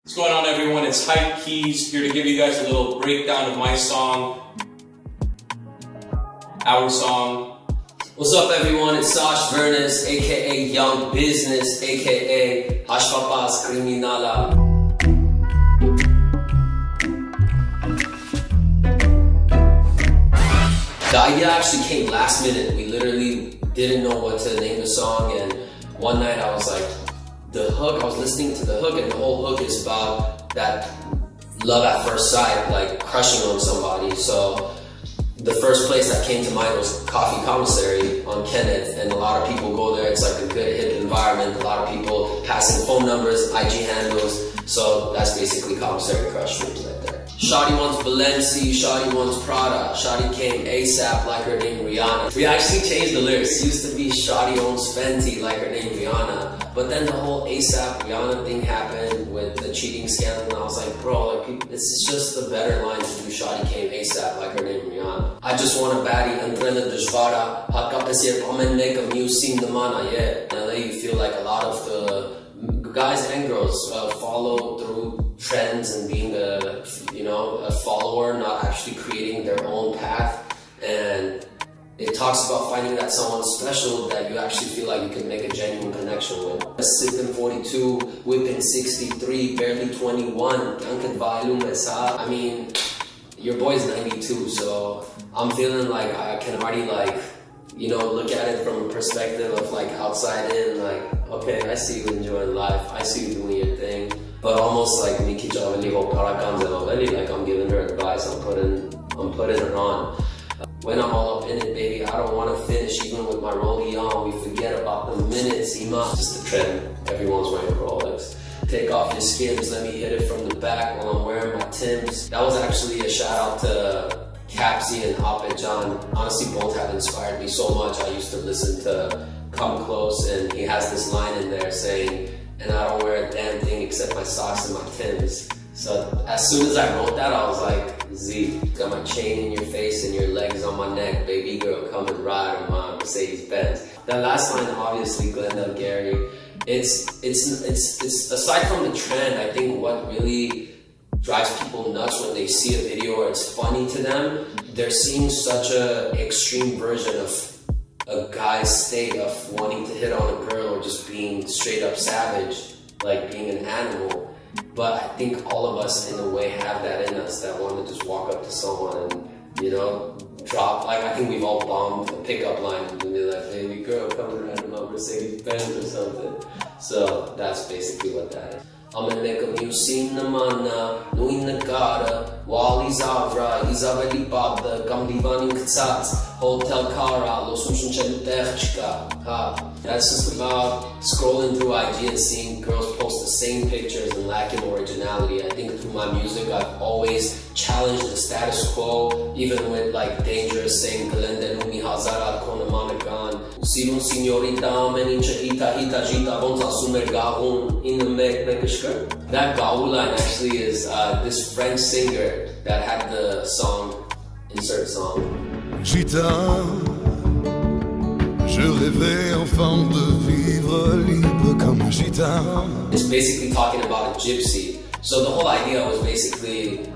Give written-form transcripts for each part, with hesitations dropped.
What's going on, everyone? It's Hyp Keys here to give you guys a little breakdown of my song, our song. What's up, everyone? It's Sash Vernis, aka Young Business, aka Hashpapas Criminala. The idea actually came last minute. We literally didn't know what to name the song, and one night I was like, I was listening to the hook, and the whole hook is about that love at first sight, like crushing on somebody. So the first place that came to mind was Commissary on Kenneth, and a lot of people go there. It's like a good hip environment. A lot of people passing phone numbers, IG handles. So that's basically Commissary crush rooms right there. Shawty wants Balenci, Shawty wants Prada. Shawty came ASAP like her name Rihanna. We actually changed the lyrics. It used to be Shawty owns Fenty like her name Rihanna. But then the whole ASAP Rihanna thing happened with the cheating scandal, and I was like, bro, like, this is just the better line to do. Shawty came ASAP like her name Rihanna. I just want a baddie, entrena deshvara, hakapesir pomen neka musim namana, yeah. In LA, you feel like a lot of the guys and girls follow through trends and being a follower, not actually creating their own path. And it talks about finding that someone special that you actually feel like you can make a genuine connection with. Sipping 42, whipping 63, barely 21. I mean, your boy's 92, so I'm feeling like I can already look at it from a perspective of like outside in, like, okay, I see you enjoying life, I see you doing your thing, but almost like like I'm giving her advice, I'm putting her on. When I'm all up in it, baby, I don't want to finish. Even with my rollie on, we forget about the minutes. Just the trend. Everyone's wearing Rolex. Take off your skims, let me hit it from the back while I'm wearing my Timbs. That was actually a shout out to Capsy and John. Honestly, both have inspired me so much. I used to listen to Come Close, and he has this line in there saying, and I don't wear a damn thing except my socks and my Timbs. So as soon as I wrote that, I was like, Z, got my chain in your face and your legs on my neck, baby girl, come and ride on my Mercedes Benz. That last line, obviously, Glendale Gary. It's aside from the trend, I think what really drives people nuts when they see a video or it's funny to them, they're seeing such a extreme version of a guy's state of wanting to hit on a girl or just being straight up savage, like being an animal. But I think all of us in a way have that in us, that want to just walk up to someone and, drop. Like, I think we've all bombed a pickup line and be like, baby girl, come around in my Mercedes Benz or something. So that's basically what that is. I'm gonna make a musim namana, nuin nagara, wali zavra, izaveli bada, gamlivanin ktsats, hotel kara, losushun chelutechka. That's just about scrolling through IG and seeing girls post the same pictures and lacking originality. I think through my music, I've always challenged the status quo, even with like Dangerous saying Galendelumi Hazarat Konamanakan, Usirun Signorita, Menincha Hita Hita Jita Bonza Sumer Gahun in the Mekashka. That Gaul line actually is this French singer that had the song, insert song. Gita, je rêvais enfant de vivre libre comme un gitan. It's basically talking about a gypsy. So the whole idea was basically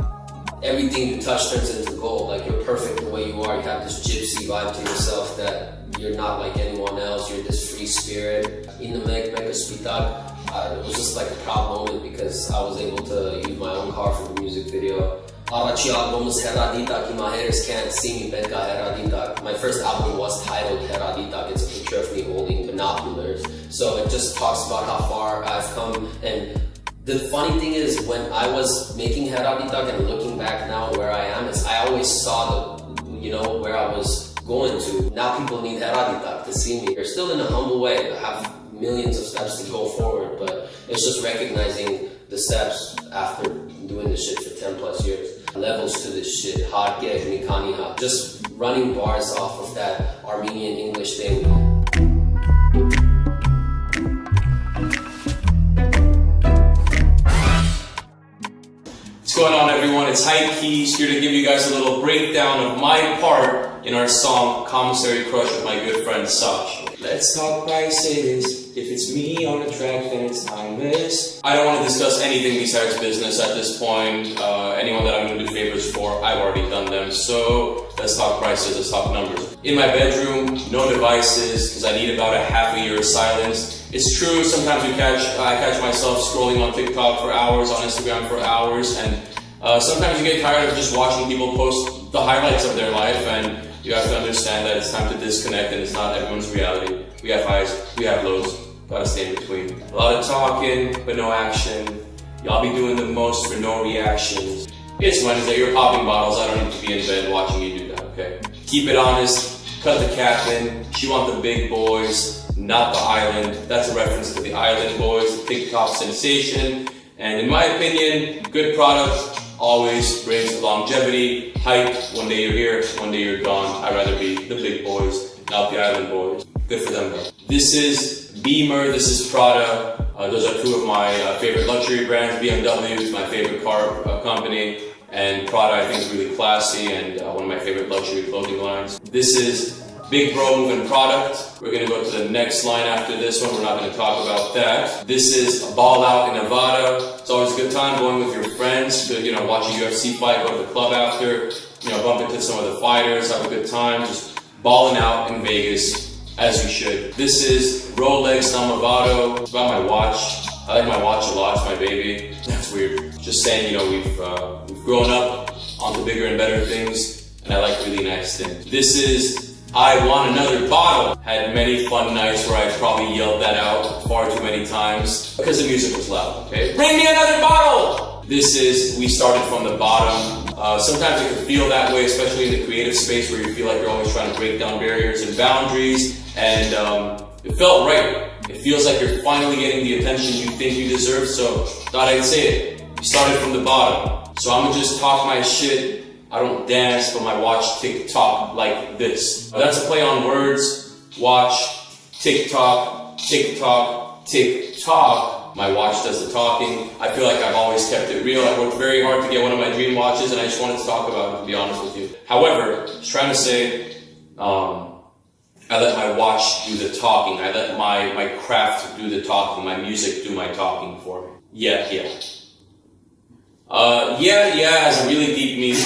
everything you touch turns into gold. Like, you're perfect the way you are. You have this gypsy vibe to yourself that you're not like anyone else. You're this free spirit. In the Mega Spitak, it was just like a proud moment because I was able to use my own car for the music video. Arachi album's Heraditak, my haters can't see me, Benka Heraditak. My first album was titled Heraditak. It's a picture of me holding binoculars. So it just talks about how far I've come. And the funny thing is, when I was making Heraditak and looking back now where I am, is I always saw where I was going to. Now people need Heraditak to see me. You're still in a humble way. I have millions of steps to go forward, but it's just recognizing the steps after doing this shit for 10 plus years. Levels to this shit, just running bars off of that Armenian English thing. What's going on, everyone? It's Hyp Keys here to give you guys a little breakdown of my part in our song Commissary Crush with my good friend Sash. Let's talk prices. if it's me on the track, then it's timeless. I don't want to discuss anything besides business at this point. Anyone that I'm going to do favors for, I've already done them. So let's talk prices, let's talk numbers. In my bedroom, no devices, because I need about a half a year of silence. It's true, sometimes I catch myself scrolling on TikTok for hours, on Instagram for hours, and sometimes you get tired of just watching people post the highlights of their life, and you have to understand that it's time to disconnect, and it's not everyone's reality. We have highs, we have lows, gotta stay in between. A lot of talking, but no action. Y'all be doing the most for no reactions. It's Wednesday, you're popping bottles, I don't need to be in bed watching you do that, okay? Keep it honest, cut the cap in. She want the big boys, not the island. That's a reference to the Island Boys, the TikTok sensation. And in my opinion, good product always brings longevity, hype. One day you're here, one day you're gone. I'd rather be the big boys, not the Island Boys. Good for them though. This is Beamer, this is Prada. Those are two of my favorite luxury brands. BMW is my favorite car company, and Prada I think is really classy and one of my favorite luxury clothing lines. This is Big Bro moving product. We're gonna go to the next line after this one. We're not gonna talk about that. This is a ball out in Nevada. It's always a good time going with your friends to, watch a UFC fight, go to the club after, bump into some of the fighters, have a good time, just balling out in Vegas as you should. This is Rolex Movado. It's about my watch. I like my watch a lot, it's my baby. That's weird. Just saying, we've grown up onto bigger and better things, and I like really nice things. This is I Want Another Bottle. Had many fun nights where I probably yelled that out far too many times because the music was loud, okay? Bring me another bottle! This is We Started From the Bottom. Sometimes it can feel that way, especially in the creative space where you feel like you're always trying to break down barriers and boundaries, and it felt right. It feels like you're finally getting the attention you think you deserve, so thought I'd say it. We started from the bottom. So I'm gonna just talk my shit. I don't dance, but my watch TikTok like this. That's a play on words. Watch, TikTok, TikTok, TikTok. My watch does the talking. I feel like I've always kept it real. I worked very hard to get one of my dream watches, and I just wanted to talk about it, to be honest with you. However, I was trying to say, I let my watch do the talking. I let my craft do the talking. My music do my talking for me. Yeah. Yeah has a really deep meaning.